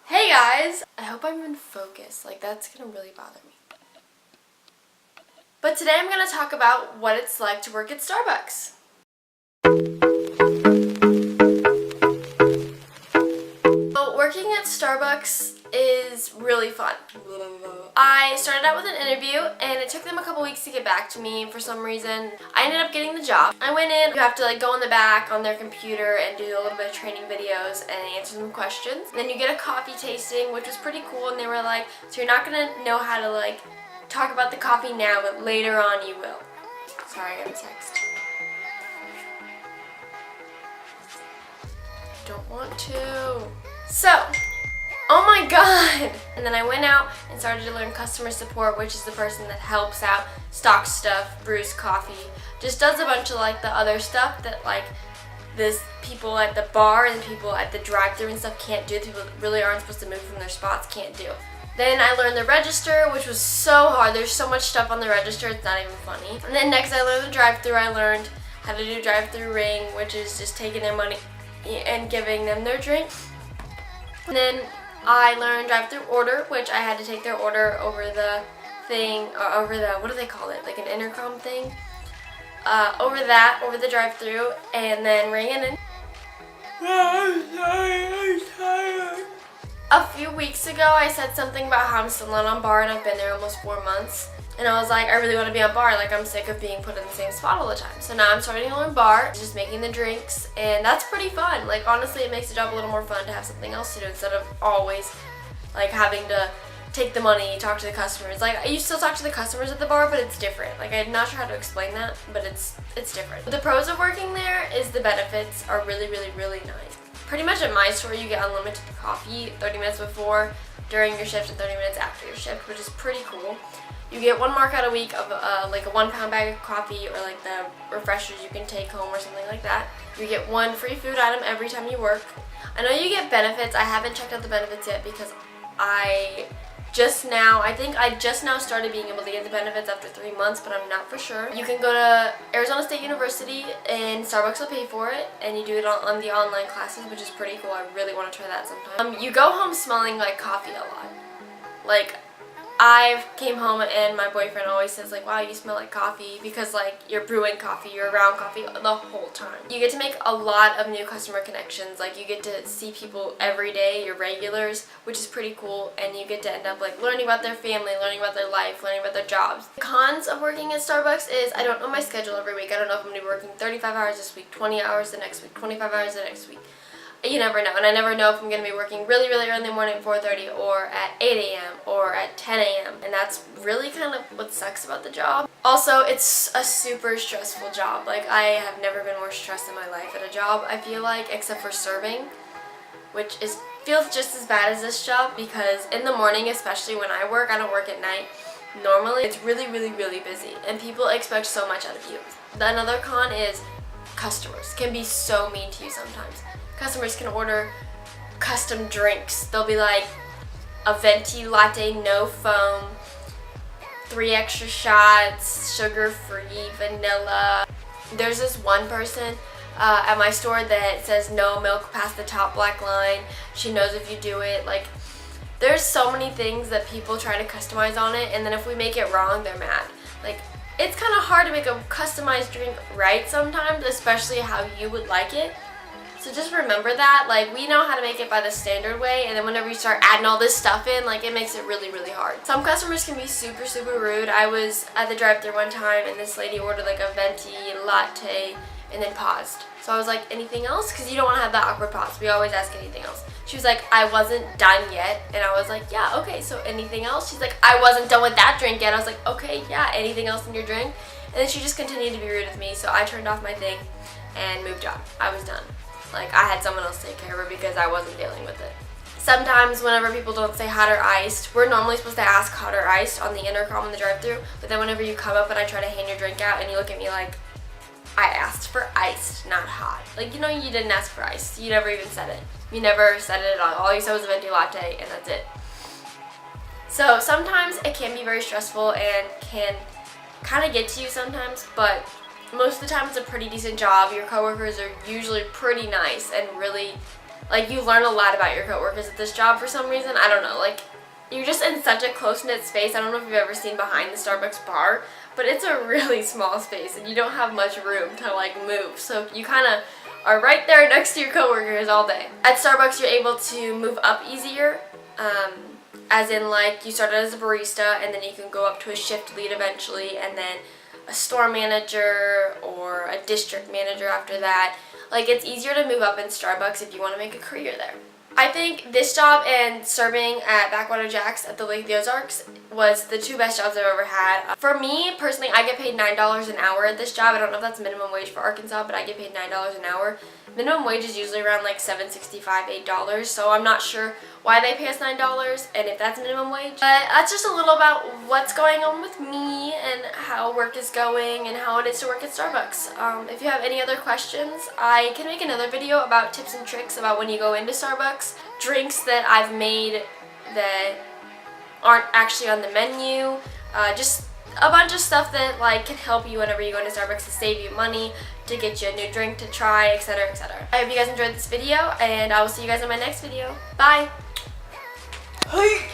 Hey guys! I hope I'm in focus, like that's gonna really bother me. But today I'm gonna talk about what it's like to work at Starbucks. So working at Starbucks is really fun. I started out with an interview and it took them a couple weeks to get back to me. For some reason, I ended up getting the job. I went in, you have to go in the back on their computer and do a little bit of training videos and answer some questions. And then you get a coffee tasting, which was pretty cool, and they were like, so you're not gonna know how to talk about the coffee now, but later on you will. Sorry, I got a text. Don't want to. So, oh my god! And then I went out and started to learn customer support, which is the person that helps out, stocks stuff, brews coffee, just does a bunch of the other stuff that this people at the bar and people at the drive-thru and stuff can't do. People that really aren't supposed to move from their spots can't do. Then I learned the register, which was so hard. There's so much stuff on the register, it's not even funny. And then next I learned the drive-thru. I learned how to do drive-thru ring, which is just taking their money and giving them their drink. And then I learned drive-thru order, which I had to take their order over the thing, or over the, what do they call it, like an intercom thing? Over the drive-thru, and then ring it in. I'm tired. A few weeks ago, I said something about how I'm still not on bar, and I've been there almost 4 months. And I was like, I really want to be on bar. I'm sick of being put in the same spot all the time. So now I'm starting to learn bar, just making the drinks, and that's pretty fun. Honestly, it makes the job a little more fun to have something else to do instead of always having to take the money, talk to the customers. You still talk to the customers at the bar, but it's different. I'm not sure how to explain that, but it's different. The pros of working there is the benefits are really, really, really nice. Pretty much at my store, you get unlimited coffee 30 minutes before, during your shift, and 30 minutes after your shift, which is pretty cool. You get 1 mark-out a week of a 1-pound bag of coffee, or the refreshers you can take home or something like that. You get 1 free food item every time you work. I know you get benefits. I haven't checked out the benefits yet because I think I just now started being able to get the benefits after 3 months, but I'm not for sure. You can go to Arizona State University and Starbucks will pay for it, and you do it on the online classes, which is pretty cool. I really want to try that sometime. You go home smelling like coffee a lot. I came home and my boyfriend always says wow, you smell like coffee, because you're brewing coffee, you're around coffee the whole time. You get to make a lot of new customer connections. You get to see people every day, your regulars, which is pretty cool, and you get to end up learning about their family, learning about their life, learning about their jobs. The cons of working at Starbucks is I don't know my schedule every week. I don't know if I'm going to be working 35 hours this week, 20 hours the next week, 25 hours the next week. You never know, and I never know if I'm going to be working really, really early in the morning at 4:30 or at 8 a.m. or at 10 a.m. and that's really kind of what sucks about the job. Also, it's a super stressful job. I have never been more stressed in my life at a job, I feel except for serving, which feels just as bad as this job, because in the morning, especially when I work, I don't work at night. Normally, it's really, really, really busy, and people expect so much out of you. Another con is customers can be so mean to you sometimes. Customers can order custom drinks. They'll be like, a venti latte, no foam, 3 extra shots, sugar-free, vanilla. There's this one person at my store that says no milk past the top black line. She knows if you do it. There's so many things that people try to customize on it, and then if we make it wrong, they're mad. It's kind of hard to make a customized drink right sometimes, especially how you would like it. So just remember that, we know how to make it by the standard way, and then whenever you start adding all this stuff in, it makes it really, really hard. Some customers can be super, super rude. I was at the drive-thru one time, and this lady ordered a venti latte, and then paused. So I was like, anything else? Because you don't want to have that awkward pause. We always ask anything else. She was like, I wasn't done yet. And I was like, yeah, okay, so anything else? She's like, I wasn't done with that drink yet. I was like, okay, yeah, anything else in your drink? And then she just continued to be rude with me, so I turned off my thing and moved on. I was done. I had someone else take care of her because I wasn't dealing with it. Sometimes whenever people don't say hot or iced, we're normally supposed to ask hot or iced on the intercom in the drive-thru, but then whenever you come up and I try to hand your drink out and you look at me like, I asked for iced, not hot. You didn't ask for iced. You never even said it. You never said it at all. All you said was a venti latte, and that's it. So sometimes it can be very stressful and can kind of get to you sometimes, but most of the time it's a pretty decent job. Your coworkers are usually pretty nice and really like you learn a lot about your coworkers at this job for some reason. I don't know, like you're just in such a close-knit space. I don't know if you've ever seen behind the Starbucks bar, but it's a really small space and you don't have much room to like move. So you kind of are right there next to your coworkers all day. At Starbucks, you're able to move up easier, as in like you started as a barista and then you can go up to a shift lead eventually and then a store manager or a district manager after that. Like it's easier to move up in Starbucks if you want to make a career there. I think this job and serving at Backwater Jack's at the Lake of the Ozarks was the two best jobs I've ever had. For me, personally, I get paid $9 an hour at this job. I don't know if that's minimum wage for Arkansas, but I get paid $9 an hour. Minimum wage is usually around like $7.65, $8, so I'm not sure why they pay us $9 and if that's minimum wage. But that's just a little about what's going on with me and how work is going and how it is to work at Starbucks. If you have any other questions, I can make another video about tips and tricks about when you go into Starbucks, drinks that I've made that aren't actually on the menu, just a bunch of stuff that like can help you whenever you go into Starbucks to save you money, to get you a new drink to try, etc., etc. I hope you guys enjoyed this video, and I will see you guys in my next video. Bye! Hey!